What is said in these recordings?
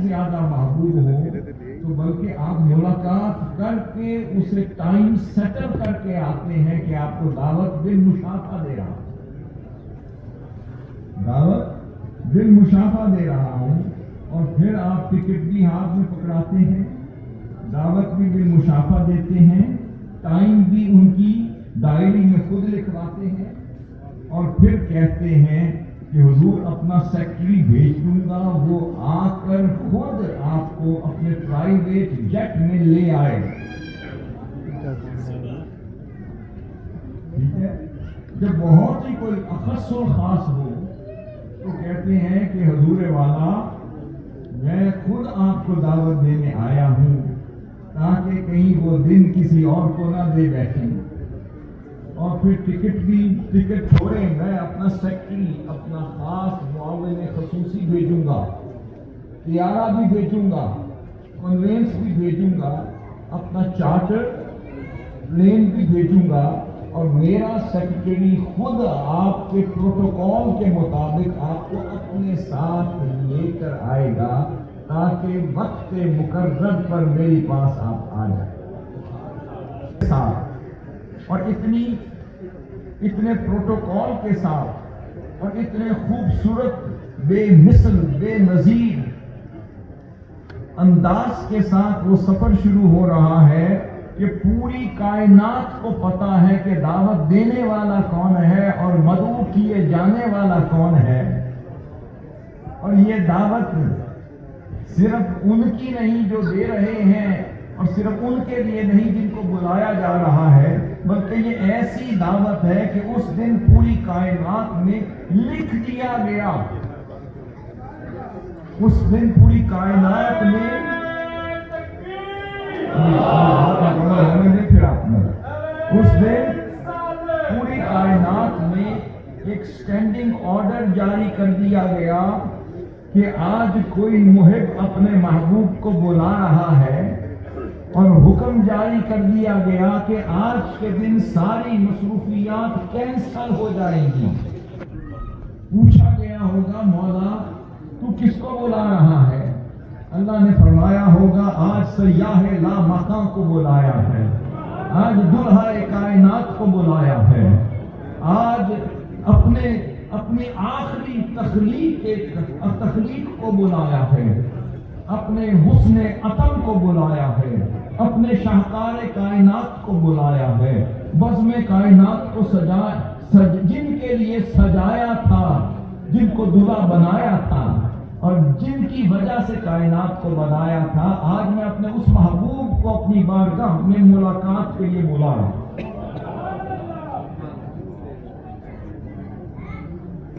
زیادہ محبوب ہو تو بلکہ آپ ملاقات کر کے اسے ٹائم سیٹل کر کے آتے ہیں کہ آپ کو دعوت بالمشافہ دے رہا ہوں، دعوت بالمشافہ دے رہا ہوں، اور پھر آپ ٹکٹ بھی ہاتھ میں پکڑاتے ہیں، دعوت بھی بالمشافہ دیتے ہیں، ٹائم بھی ان کی ڈائری میں خود لکھواتے ہیں، اور پھر کہتے ہیں کہ حضور اپنا سیکٹری بھیج دوں گا، وہ آ کر خود آپ کو اپنے پرائیویٹ جیٹ میں لے آئے۔ ٹھیک ہے، جب بہت ہی کوئی اخص و خاص ہو تو کہتے ہیں کہ حضور والا میں خود آپ کو دعوت دینے آیا ہوں تاکہ کہیں وہ دن کسی اور کو نہ دے بیٹھیں، اور پھر ٹکٹ چھوڑے میں اپنا سیکٹری، اپنا خاص معاون خصوصی بھیجوں گا، طیارہ بھی بھیجوں گا، کنوینس بھی بھیجوں گا، اپنا چارٹر پلین بھی بھیجوں گا، اور میرا سیکرٹری خود آپ کے پروٹوکول کے مطابق آپ کو اپنے ساتھ لے کر آئے گا تاکہ وقت مقرر پر میرے پاس آپ آ جائیں۔ اور اتنے پروٹوکول کے ساتھ اور اتنے خوبصورت بے مثل بے نظیر انداز کے ساتھ وہ سفر شروع ہو رہا ہے کہ پوری کائنات کو پتا ہے کہ دعوت دینے والا کون ہے اور مدعو کیے جانے والا کون ہے، اور یہ دعوت صرف ان کی نہیں جو دے رہے ہیں، اور صرف ان کے لیے نہیں جن کو بلایا جا رہا ہے، بلکہ یہ ایسی دعوت ہے کہ اس دن پوری کائنات میں لکھ دیا گیا، اس دن پوری کائنات میں اس دن پوری کائنات میں ایک سٹینڈنگ آرڈر جاری کر دیا گیا کہ آج کوئی محب اپنے محبوب کو بلا رہا ہے، اور حکم جاری کر دیا گیا کہ آج کے دن ساری مصروفیات کینسل ہو جائیں گی۔ پوچھا گیا ہوگا مولا تو کس کو بلا رہا ہے؟ اللہ نے فرمایا ہوگا آج سیاح لا مکان کو بلایا ہے، آج دلہا کائنات کو بلایا ہے، آج اپنی آخری تخلیق کو بلایا ہے، اپنے حسن عطم کو بلایا ہے، اپنے شاہکار کائنات کو بلایا ہے، بزم کائنات کو جن کے لیے سجایا تھا، جن کو دلہا بنایا تھا اور جن کی وجہ سے کائنات کو بنایا تھا، آج میں اپنے اس محبوب کو اپنی بارگاہ میں ملاقات کے لیے بلا رہا ہوں۔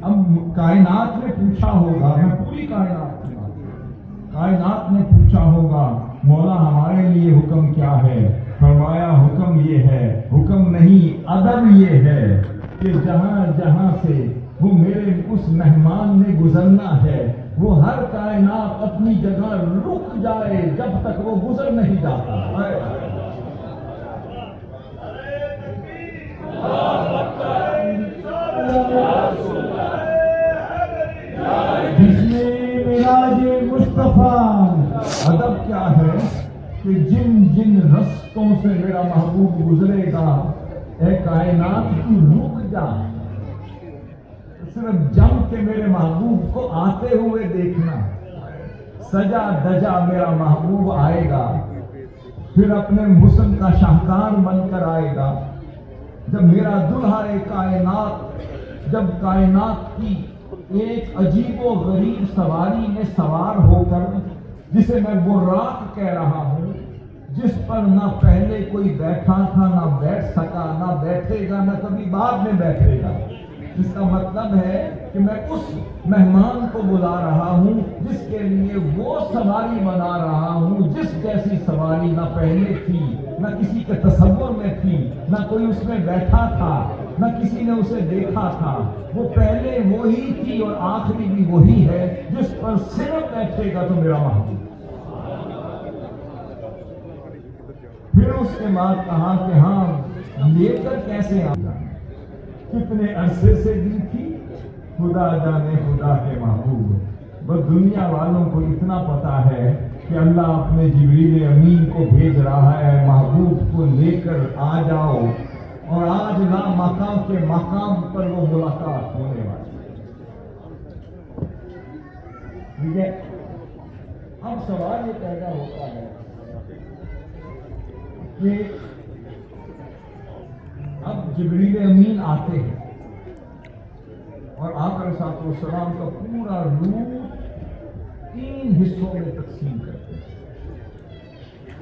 اب کائنات نے پوچھا ہوگا، میں پوری کائنات نے پوچھا ہوگا مولا ہمارے لیے حکم کیا ہے؟ فرمایا حکم یہ ہے، حکم نہیں ادب یہ ہے کہ جہاں جہاں سے وہ میرے اس مہمان نے گزرنا ہے وہ ہر کائنات اپنی جگہ رک جائے جب تک وہ گزر نہیں جاتا۔ مصطفیٰ ادب کیا ہے کہ جن جن رستوں سے میرا محبوب گزرے گا اے کائنات تو رک جا، صرف جم کے میرے محبوب کو آتے ہوئے دیکھنا، سجا دجا میرا محبوب آئے گا، پھر اپنے حسن کا شاہکار بن کر آئے گا، جب میرا دلہا کائنات جب کائنات کی ایک عجیب و غریب سواری میں سوار ہو کر، جسے میں براق کہہ رہا ہوں، جس پر نہ پہلے کوئی بیٹھا تھا نہ بیٹھ سکا نہ بیٹھے گا نہ کبھی بعد میں بیٹھے گا، اس کا مطلب ہے کہ میں اس مہمان کو بلا رہا ہوں جس کے لیے وہ سواری بنا رہا ہوں جس جیسی سواری نہ پہلے تھی نہ کسی کے تصور میں تھی، نہ کوئی اس میں بیٹھا تھا نہ کسی نے اسے دیکھا تھا، وہ پہلے وہی تھی اور آخری بھی وہی ہے جس پر صرف بیٹھے گا تو میرا محبوب۔ پھر اس کے بعد کہا کہ ہاں لے کر کیسے آنا، کتنے عرصے سے دی تھی، خدا جانے خدا کے محبوب، بس دنیا والوں کو اتنا پتا ہے کہ اللہ اپنے جبریل امین کو بھیج رہا ہے، محبوب کو لے کر آ جاؤ، اور آج لا مقام کے مقام پر وہ ملاقات ہونے والی ہے۔ ٹھیک ہے، اب سوال یہ پیدا ہوتا ہے کہ اب جبریل امین آتے ہیں اور آقا علیہ السلام کا پورا روح 3 حصوں میں تقسیم کرتے ہیں۔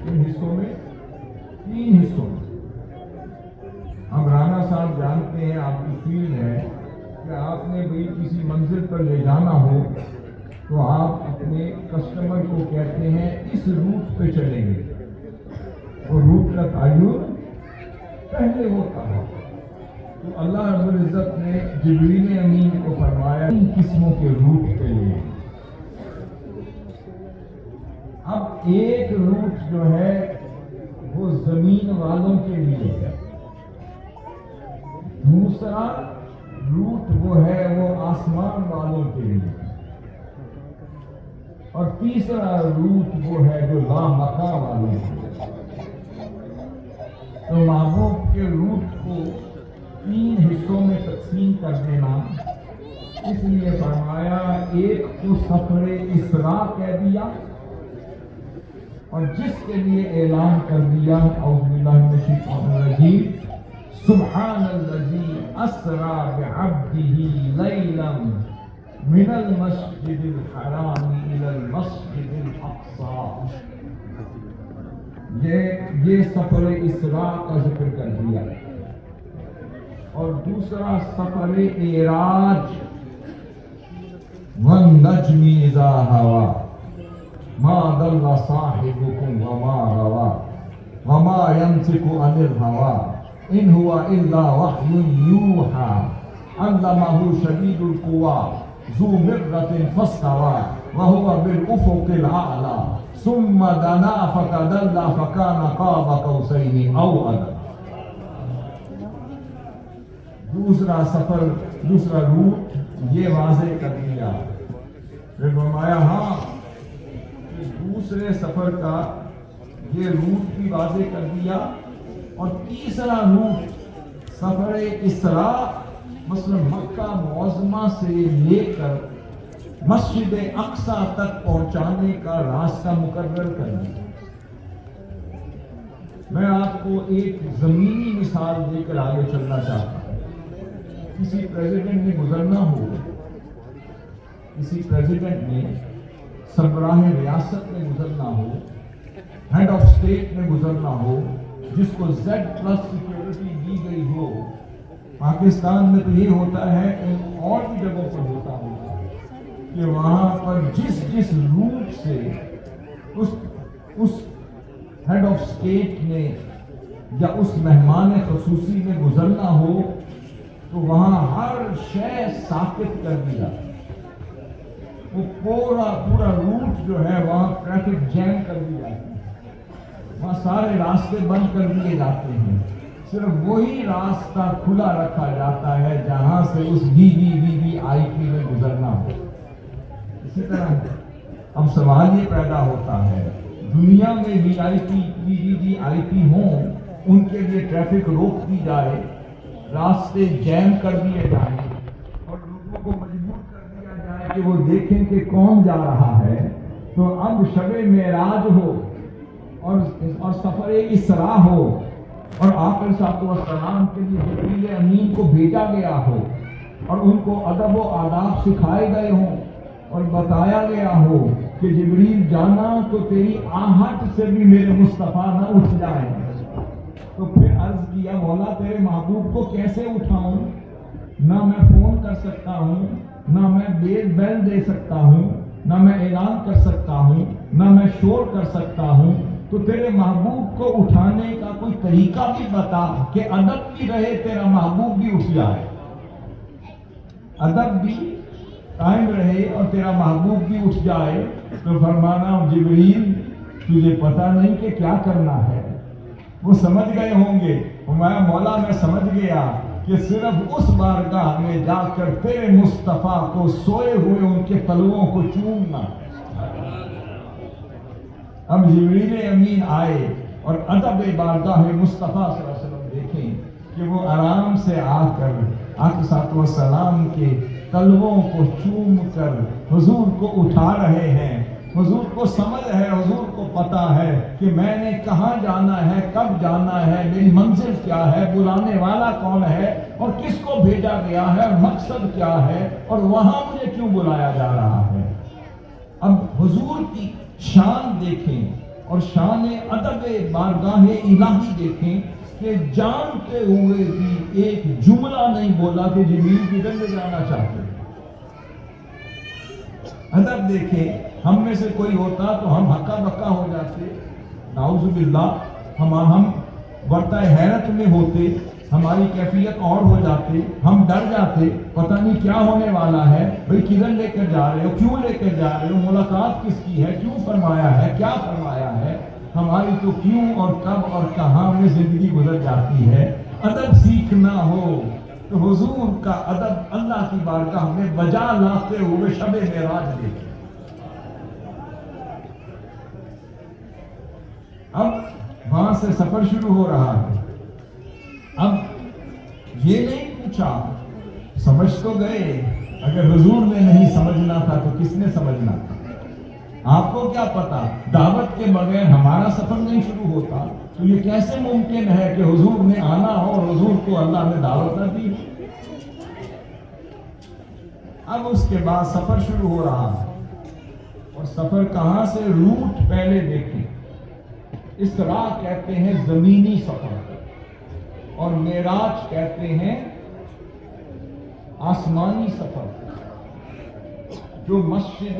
3 حصوں میں ہم رانا صاحب جانتے ہیں، آپ کی فیلڈ ہے کہ آپ نے بھی کسی منزل پر لے جانا ہو تو آپ اپنے کسٹمر کو کہتے ہیں اس روٹ پہ چلیں گے، اور روٹ کا تعین پہلے ہوتا ہے۔ تو اللہ رب العزت نے جبریل امین کو فرمایا 3 قسموں کے روٹ پہ لے۔ اب ایک روٹ جو ہے وہ زمین والوں کے لیے ہے، دوسرا روٹ وہ ہے وہ آسمان والوں کے لیے، اور تیسرا روٹ وہ ہے جو لامقام والوں کے لیے۔ تو محبوب کے روٹ کو 3 حصوں میں تقسیم کر دینا، اس لیے فرمایا ایک کو سفر اسراء کہہ دیا، اور جس کے لیے اعلان کر دیا اعوذ باللہ من الشیطان الرجیم سبحان الذی اسری بعبدہ لیلا من المسجد الحرام الی المسجد الاقصی۔ یہ سفر اسراء کا ذکر کر دیا، اور دوسرا سفر اعراج والنجم اذا ہوا ما ضل صاحبكم وما غوى وما ينطق عن الهوى ان هو الا وحي يوحى علمه شديد القوى ذو مرة فاستوى وهو بالافق الاعلى ثم دنا فتدلى فكان قاب قوسين او ادنى۔ دوسرا سفر، دوسرا روٹ یہ واضح کر دیا، پھر فرمایا ہاں دوسرے سفر کا یہ روٹ بھی واضح کر دیا، اور تیسرا روٹ سفر اسراء مثلا مکہ معظمہ سے لے کر مسجد اقصی تک پہنچانے کا راستہ مقرر کر دیا۔ میں آپ کو ایک زمینی مثال دے کر آگے چلنا چاہتا ہوں۔ کسی پریزیڈنٹ نے گزرنا ہو، کسی پریزیڈنٹ نے سربراہ ریاست میں گزرنا ہو، ہیڈ آف اسٹیٹ میں گزرنا ہو، جس کو Z+ سیکیورٹی دی گئی ہو، پاکستان میں تو یہ ہوتا ہے، اور بھی جگہوں پر ہوتا ہوگا کہ وہاں پر جس روٹ سے اس ہیڈ آف اسٹیٹ نے یا اس مہمان خصوصی نے گزرنا ہو تو وہاں ہر شے ساکت کر دیا، وہ پورا روٹ جو ہے وہاں ٹریفک جیم کر دی جاتی ہے، وہاں سارے راستے بند کر دیے جاتے ہیں، صرف وہی راستہ کھلا رکھا جاتا ہے جہاں سے اس VVIP میں گزرنا ہو۔ اسی طرح اب سوال یہ پیدا ہوتا ہے، دنیا میں VVIP ہوں، ان کے لیے ٹریفک روک دی جائے، راستے جیم کر دیے جائیں، اور لوگوں کو مجبور کر دیا جائے کہ وہ دیکھیں کہ کون جا رہا ہے، تو اب شب معراج ہو اور سفر اسراء ہو، اور آقا علیہ السلام کے لیے جبریل امین کو بھیجا گیا ہو، اور ان کو ادب و آداب سکھائے گئے ہوں، اور بتایا گیا ہو کہ جبریل جانا تو تیری آہٹ سے بھی میرے مصطفیٰ نہ اٹھ جائیں، تو پھر عرض کیا مولا تیرے محبوب کو کیسے اٹھاؤں؟ نہ میں فون کر سکتا ہوں، نہ میں بیل دے سکتا ہوں، نہ میں اعلان کر سکتا ہوں، نہ میں شور کر سکتا ہوں، تو تیرے محبوب کو اٹھانے کا کوئی طریقہ بھی بتا کہ ادب بھی رہے، تیرا محبوب بھی اٹھ جائے، ادب بھی قائم رہے اور تیرا محبوب بھی اٹھ جائے۔ تو فرمانا جبریل تجھے پتا نہیں کہ کیا کرنا ہے، وہ سمجھ گئے ہوں گے، فرمایا مولا میں سمجھ گیا کہ صرف اس بارگاہ میں جا کر تیرے مصطفیٰ کو سوئے ہوئے ان کے تلووں کو چومنا۔ اب جبریل امین آئے اور ادب بارگاہ مصطفیٰ صلی اللہ علیہ وسلم دیکھیں کہ وہ آرام سے آ کر آقا السلام کے تلووں کو چوم کر حضور کو اٹھا رہے ہیں۔ حضور کو سمجھ ہے، حضور کو پتا ہے کہ میں نے کہاں جانا ہے، کب جانا ہے، میری منزل کیا ہے، بلانے والا کون ہے اور کس کو بھیجا گیا ہے اور مقصد کیا ہے اور وہاں مجھے کیوں بلایا جا رہا ہے۔ اب حضور کی شان دیکھیں اور شان ادب بارگاہ الہی دیکھیں کہ جانتے ہوئے بھی ایک جملہ نہیں بولا کہ جبریل کدھر لے جانا چاہتے ہیں۔ ادب دیکھیں، ہم میں سے کوئی ہوتا تو ہم ہکا بکا ہو جاتے، نعوذ باللہ، ہم ورطہ حیرت میں ہوتے، ہماری کیفیت اور ہو جاتے، ہم ڈر جاتے، پتہ نہیں کیا ہونے والا ہے، بھئی کدھر لے کر جا رہے ہو، کیوں لے کر جا رہے ہو، ملاقات کس کی ہے، کیوں فرمایا ہے، کیا فرمایا ہے۔ ہماری تو کیوں اور کب اور کہاں میں زندگی گزر جاتی ہے۔ ادب سیکھنا ہو تو حضور کا ادب اللہ کی بارگاہ میں بجا لاتے ہوئے شب معراج دیکھیں۔ اب وہاں سے سفر شروع ہو رہا ہے۔ اب یہ نہیں پوچھا، سمجھ تو گئے، اگر حضور نے نہیں سمجھنا تھا تو کس نے سمجھنا تھا؟ آپ کو کیا پتا، دعوت کے بغیر ہمارا سفر نہیں شروع ہوتا، تو یہ کیسے ممکن ہے کہ حضور نے آنا ہو اور حضور کو اللہ نے دعوت نہ دی؟ اب اس کے بعد سفر شروع ہو رہا ہے، اور سفر کہاں سے، روٹ پہلے دیکھیں۔ اسراء کہتے ہیں زمینی سفر اور معراج کہتے ہیں آسمانی سفر۔ جو مسجد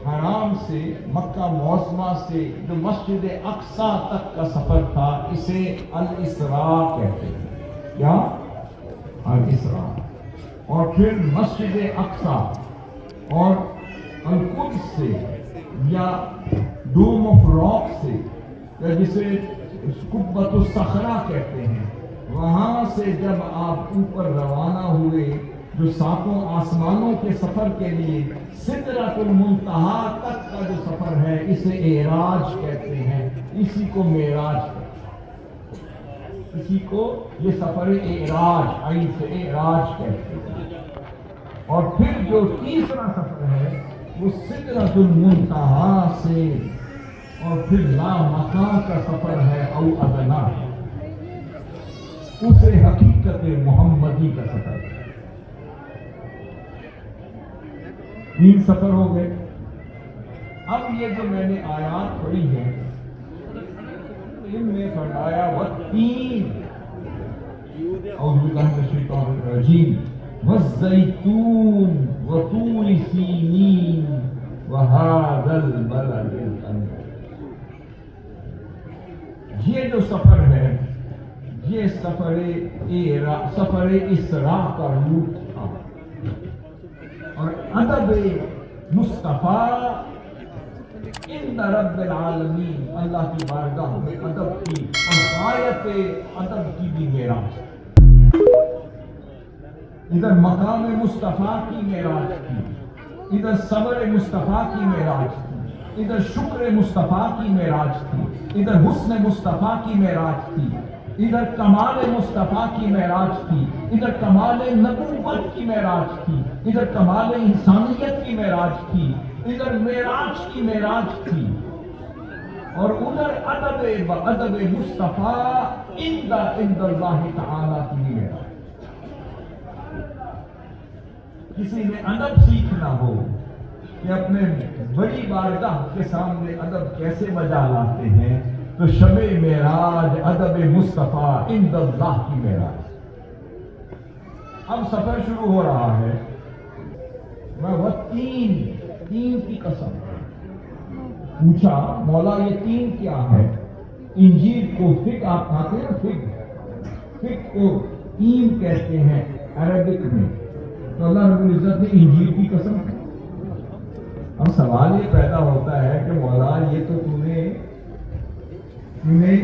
حرام سے، مکہ معظمہ سے جو مسجد اقصیٰ تک کا سفر تھا، اسے الاسراء کہتے ہیں۔ کیا؟ الاسراء۔ اور پھر مسجد اقصیٰ اور القدس سے یا دوم آف راک سے، یا جسے قبۃ الصخرہ کہتے ہیں، وہاں سے جب آپ اوپر روانہ ہوئے جو ساتوں آسمانوں کے سفر کے لیے سدرۃ المنتہا تک کا جو سفر ہے، اسے اعراج کہتے ہیں، اسی کو معراج کہتے ہیں، اسی کو یہ سفر اعراج، عین سے اعراج کہتے ہیں۔ اور پھر جو تیسرا سفر ہے وہ سدرۃ المنتہا سے اور پھر لا مکان کا سفر ہے، او ادنا، اسے حقیقت محمدی کا سفر ہے۔ 3 سفر ہو گئے۔ اب یہ جو میں نے آیات پڑھی ہے، ان میں فرمایا والتین، اعوذ باللہ من الشیطان الرجیم، والزیتون وطور سینین وہذا البلد الامین۔ یہ جو سفر ہے، یہ سفر اسراء کا روٹ تھا، اور ادب مصطفیٰ عند رب العالمین، اللہ کی بارگاہ میں ادب کی اور غایت ادب کی بھی معراج۔ ادھر مقام مصطفیٰ کی معراج تھی، ادھر صبر مصطفیٰ کی معراج تھی، ادھر شکر مصطفیٰ کی معراج تھی، ادھر حسن مصطفیٰ کی معراج تھی، ادھر کمال مصطفیٰ کی معراج تھی، ادھر کمال نبوت کی معراج تھی، ادھر کمال انسانیت کی معراج تھی، ادھر معراج کی معراج تھی، اور ادھر ادب مصطفیٰ عند اللہ تعالیٰ کی معراج۔ کسی نے ادب سیکھنا ہو کہ اپنے بڑی بارگاہ کے سامنے ادب کیسے بجا لاتے ہیں، تو شب معراج ادب مصطفیٰ عند اللہ کی معراج۔ اب سفر شروع ہو رہا ہے۔ میں وہ تین کی قسم پوچھا، مولا یہ 3 کیا ہے؟ انجیل کو فگ آپ کھاتے ہیں، فگ کو تین کہتے ہیں عربک میں، تو اللہ رب العزت نے انجیل کی قسم۔ اب سوال یہ پیدا ہوتا ہے کہ مولا یہ تو تو نے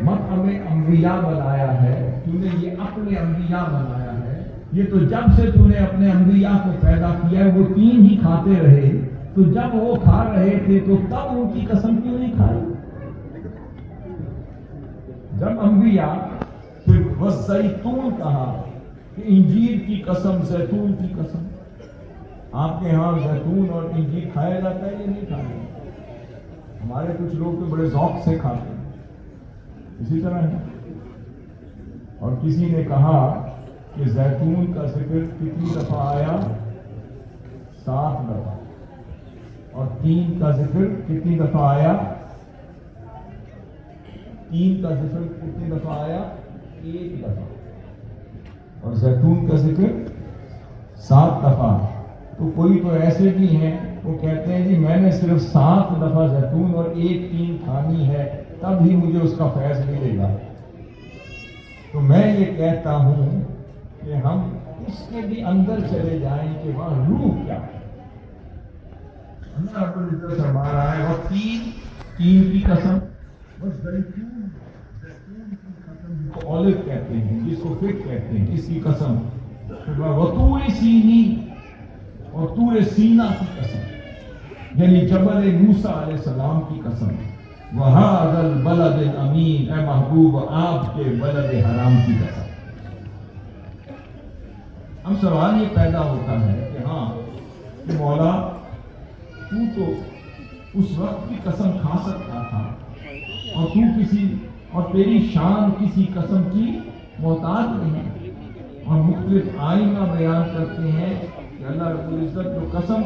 مت ہمیں انبیاء بنایا ہے، تو نے یہ اپنے انبیاء بنایا ہے، یہ تو جب سے تو نے اپنے انبیاء کو پیدا کیا ہے وہ تین ہی کھاتے رہے، تو جب وہ کھا رہے تھے تو تب ان کی قسم کیوں نہیں کھائی؟ جب انبیاء پھر والزیتون کہا کہ انجیر کی قسم، زیتون کی قسم، آپ کے ہاں زیتون اور انجیر کھایا جاتا ہے یا نہیں کھایا؟ ہمارے کچھ لوگ تو بڑے ذوق سے کھاتے ہیں، اسی طرح ہے۔ اور کسی نے کہا کہ زیتون کا ذکر کتنی دفعہ آیا؟ 7 دفعہ، اور تین کا ذکر کتنی دفعہ آیا؟ تین کا ذکر کتنی دفعہ آیا؟ 1 دفعہ، اور زیتون کا ذکر 7 دفعہ۔ تو کوئی تو ایسے بھی ہیں وہ کہتے ہیں جی میں نے صرف 7 دفعہ زیتون اور 1 تین کھانی ہے تب ہی مجھے اس کا فیض ملے گا۔ تو میں یہ کہتا ہوں کہ ہم اس کے بھی اندر چلے جائیں کہ وہاں روح کیا ہے۔ اللہ رب العزت فرما رہا ہے اور تین کی قسم، بس زیتون کی قسم جس کو اولیو کہتے ہیں، جس کو فگ کہتے ہیں، اس کی قسم، وطور سینی اور طور سینا کی قسم، یعنی جبل موسیٰ علیہ السلام کی قسم، وَهَذَا الْبَلَدِ الْأَمِينَ، اے محبوب آپ کے بلد حرام کی قسم۔ اب سوال یہ پیدا ہوتا ہے کہ ہاں کہ مولا تو اس وقت کی قسم کھا سکتا تھا، اور تیری شان کسی قسم کی محتاج نہیں، اور مختلف آئینہ بیان کرتے ہیں کہ اللہ رب العزت جو قسم